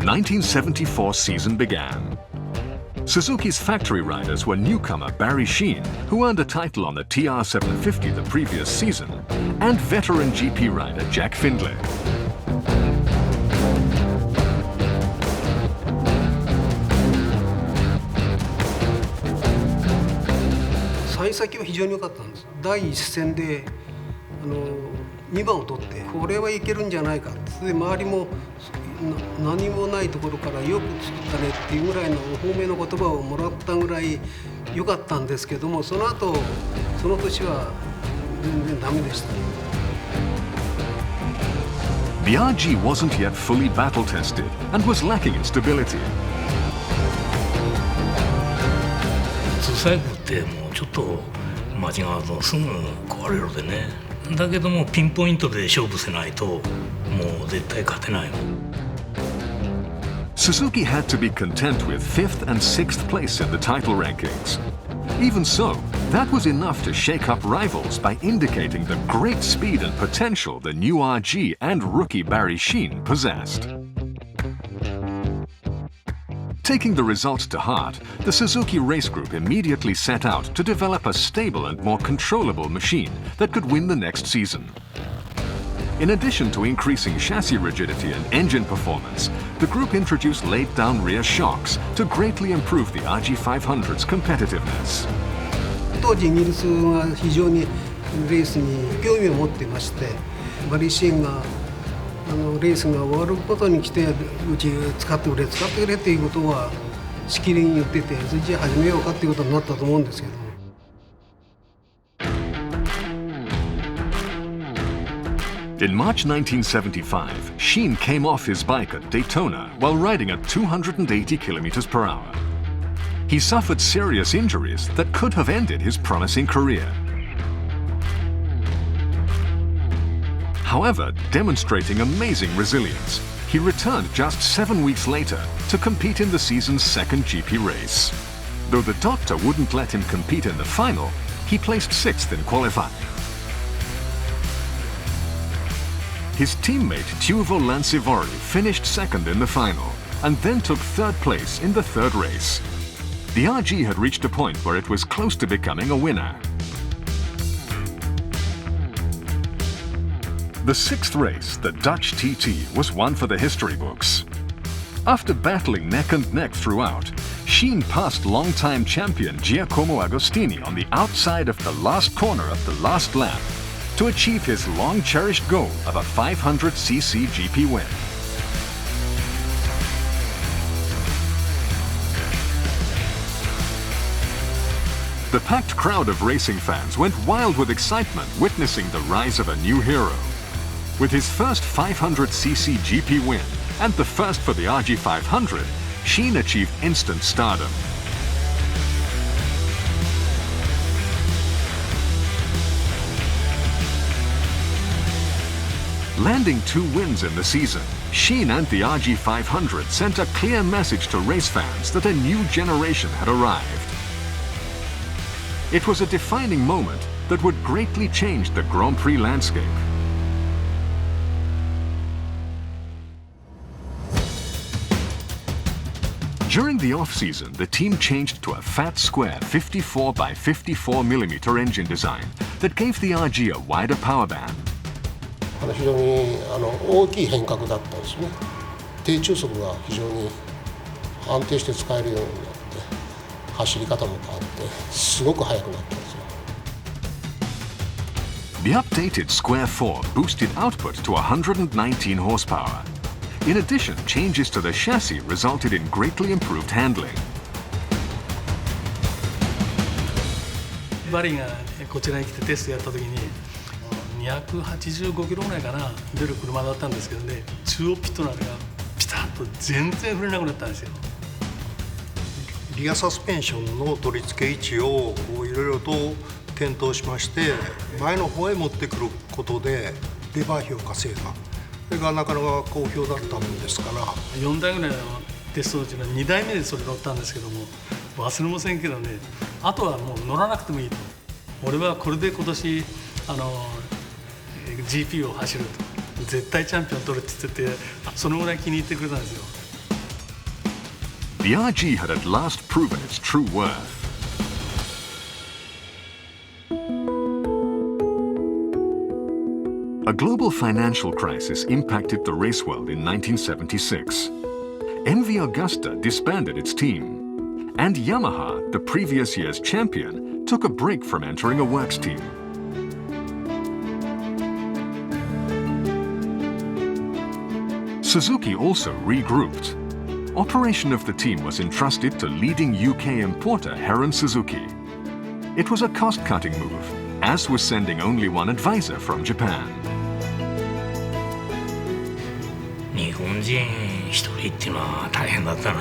1974 season began. Suzuki's factory riders were newcomer Barry Sheene, who earned a title on the TR750 the previous season, and veteran GP rider Jack Findlay.幸先は非常に良かったんです。第一戦で2番を取ってこれはいけるんじゃないかって、で周りも何もないところからよく作ったねっていうぐらいの褒めの言葉をもらったぐらい良かったんですけども、その後その年は全然ダメでしたね。The RG wasn't yet fully battle tested and was lacking in stability. 普通サイクルってもうちょっと間違うとすぐ壊れるでね。だけどもピンポイントで勝負せないともう絶対勝てないの。Suzuki had to be content with 5th and 6th place in the title rankings. Even so, that was enough to shake up rivals by indicating the great speed and potential the new RG and rookie Barry Sheene possessed. Taking the results to heart, the Suzuki race group immediately set out to develop a stable and more controllable machine that could win the next season. In addition to increasing chassis rigidity and engine performance, the group introduced laid-down rear shocks to greatly improve the RG500's competitiveness. 当時イギリスが非常にレースに興味を持っていまして、バリー・シーンがレースが終わることに来てうち使ってくれっていうことはしきりに言ってて、それじゃあ始めようかっていうことになったと思うんですけど。In March 1975, Sheene came off his bike at Daytona while riding at 280 kilometers per hour. He suffered serious injuries that could have ended his promising career. However, demonstrating amazing resilience, he returned just 7 weeks later to compete in the season's second GP race. Though the doctor wouldn't let him compete in the final, he placed 6th in qualifying. His teammate Tuvo Lancivori finished 2nd in the final and then took 3rd place in the 3rd race. The RG had reached a point where it was close to becoming a winner. The 6th race, the Dutch TT, was one for the history books. After battling neck and neck throughout, Sheene passed longtime champion Giacomo Agostini on the outside of the last corner of the last lap to achieve his long-cherished goal of a 500cc GP win. The packed crowd of racing fans went wild with excitement witnessing the rise of a new hero. With his first 500cc GP win and the first for the RG500, Sheene achieved instant stardom. Landing 2 wins in the season, Sheene and the RG500 sent a clear message to race fans that a new generation had arrived. It was a defining moment that would greatly change the Grand Prix landscape. During the off-season, the team changed to a fat square 54 by 54 millimeter engine design that gave the RG a wider power band. 非常に大きい変革だったんですね。低中速が非常に安定して使えるようになって、走り方も変わって、すごく速くなったんですよ。The updated Square 4 boosted output to 119 horsepower. In addition, changes to the chassis resulted in greatly improved handling. バリがこちらに来てテストやった時に285キロぐらいかな出る車だったんですけどね、中央ピットのあれがピタッと全然振れなくなったんですよ。リアサスペンションの取り付け位置をいろいろと検討しまして、前の方へ持ってくることでレバー費を稼いだ。それがなかなか好評だったもんですから。4台ぐらいのテストのうちの2台目でそれ乗ったんですけども、忘れませんけどね、あとはもう乗らなくてもいいと。俺はこれで今年GP を走ると、絶対チャンピオン取るって言ってて、そのぐらい気に入ってくれたんですよ。the RG had at last proven its true worth. A global financial crisis impacted the race world in 1976. MV Augusta disbanded its team, and Yamaha, the previous year's champion, took a break from entering a works team. Suzuki also regrouped. Operation of the team was entrusted to leading UK importer Heron Suzuki. It was a cost-cutting move, as was sending only one advisor from Japan. 日本人一人っていうのは大変だったね。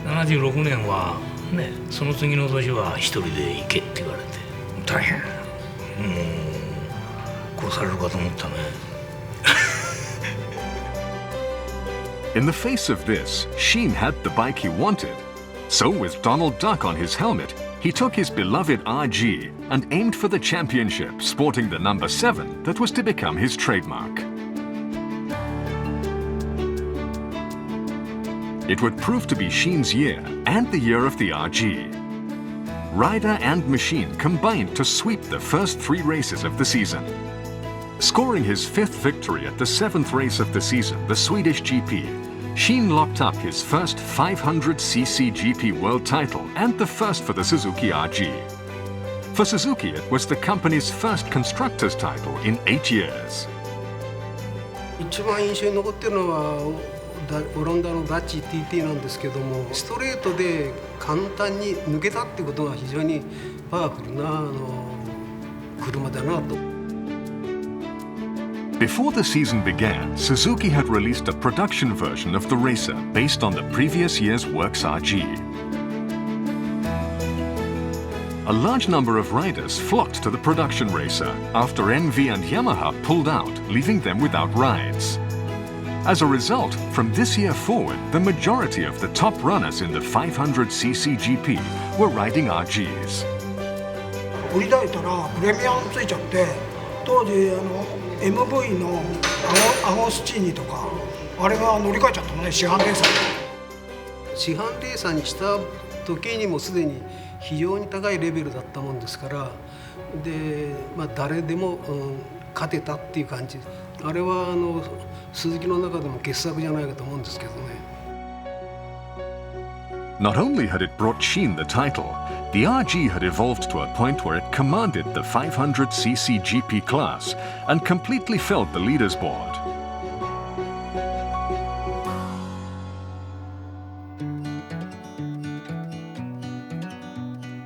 76年はね、その次の年は一人で行けって言われて大変。もう殺されるかと思ったね。In the face of this, Sheene had the bike he wanted. So with Donald Duck on his helmet, he took his beloved RG and aimed for the championship, sporting the number 7 that was to become his trademark. It would prove to be Sheene's year and the year of the RG. Rider and machine combined to sweep the first 3 races of the season. Scoring his 5th victory at the 7th race of the season, the Swedish GP, Sheene locked up his first 500cc GP world title and the first for the Suzuki RG. For Suzuki, it was the company's first Constructors title in 8 years. 一番印象に残っているのはオランダのダッチ TT なんですけども、ストレートで簡単に抜けたっていうことが非常にパワフルな車だなと。Before the season began, Suzuki had released a production version of the racer based on the previous year's Works RG. A large number of riders flocked to the production racer after NV and Yamaha pulled out, leaving them without rides. As a result, from this year forward, the majority of the top runners in the 500cc GP were riding RGs. 売り出したらプレミアムついちゃって、当時MV のアゴスチーニとかあれが乗り換えちゃったもんね、市販レーサー。市販レーサーにした時にもすでに非常に高いレベルだったもんですから、で、誰でも、勝てたっていう感じ。あれは鈴木の中でも傑作じゃないかと思うんですけどね。Not only had it brought Sheene the title, the RG had evolved to a point where it commanded the 500cc GP class and completely filled the leaders board.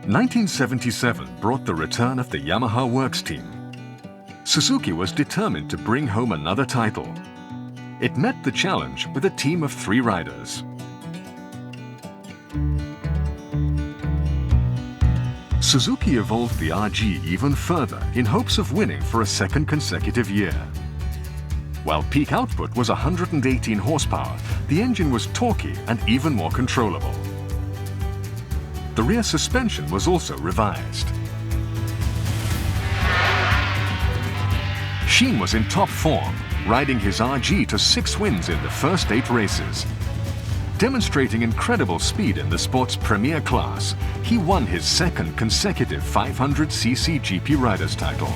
"1977 brought the return of the Yamaha Works team. Suzuki was determined to bring home another title. It met the challenge with a team of 3 riders. Suzuki evolved the RG even further in hopes of winning for a second consecutive year. While peak output was 118 horsepower, the engine was torquey and even more controllable. The rear suspension was also revised. Sheene was in top form, riding his RG to 6 wins in the first 8 races. Demonstrating incredible speed in the sport's premier class, he won his second consecutive 500cc GP Riders title.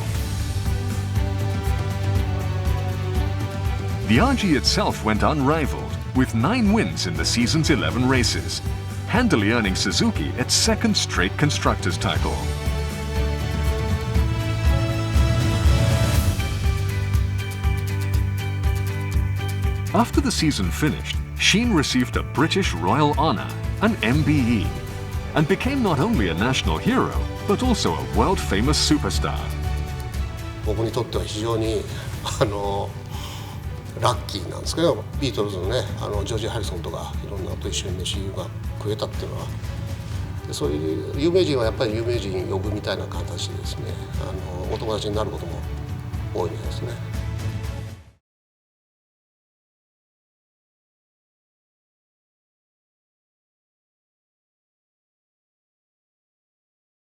The RG itself went unrivaled, with 9 wins in the season's 11 races, handily earning Suzuki its second straight Constructors title. After the season finished, Sheene received a British Royal Honour, an MBE, and became not only a national hero, but also a world-famous superstar. 僕にとっては非常にラッキーなんですけど、ビートルズのね、ジョージ・ハリソンとかいろんなと一緒に飯が食えたっていうのは、でそういう有名人はやっぱり有名人呼ぶみたいな形でですね、お友達になることも多いんですね。